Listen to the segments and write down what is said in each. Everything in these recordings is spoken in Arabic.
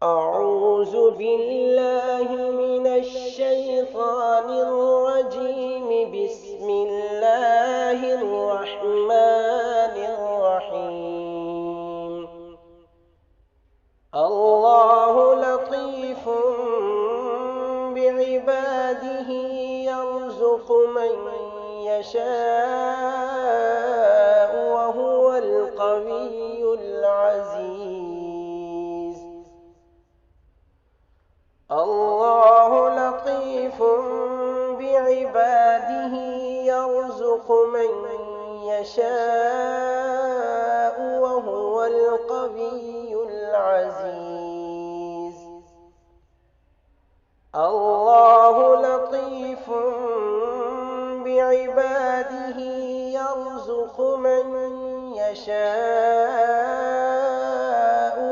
أعوذ بالله من الشيطان الرجيم. بسم الله الرحمن الرحيم. الله لطيف بعباده يرزق من يشاء وهو القوي العزيز. الله لطيف بعباده يرزق من يشاء وهو القوي العزيز. الله لطيف بعباده يرزق من يشاء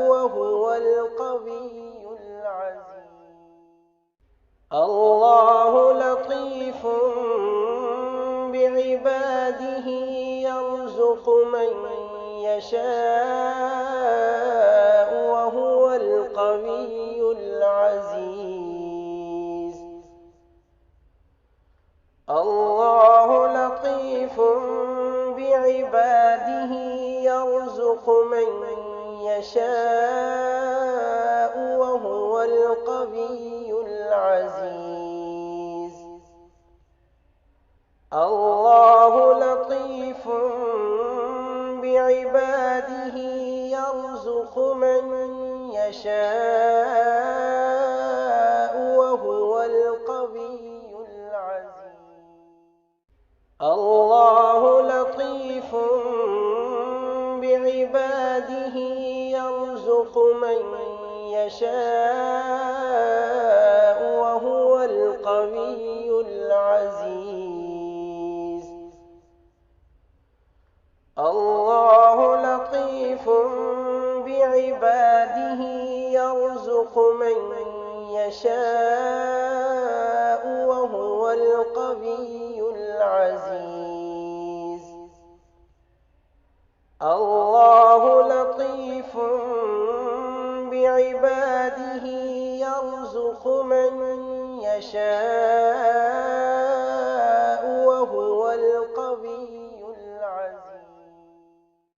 وهو القوي العزيز. الله لطيف بعباده يرزق من يشاء وهو القوي العزيز. الله لطيف بعباده يرزق من يشاء وهو القوي العزيز. الله لطيف بعباده يرزق من يشاء وهو القوي العزيز. الله لطيف بعباده يرزق من يشاء وهو القوي العزيز. الله لطيف بعباده يرزق من يشاء وهو القوي العزيز. الله لطيف بعباده يرزق من يشاء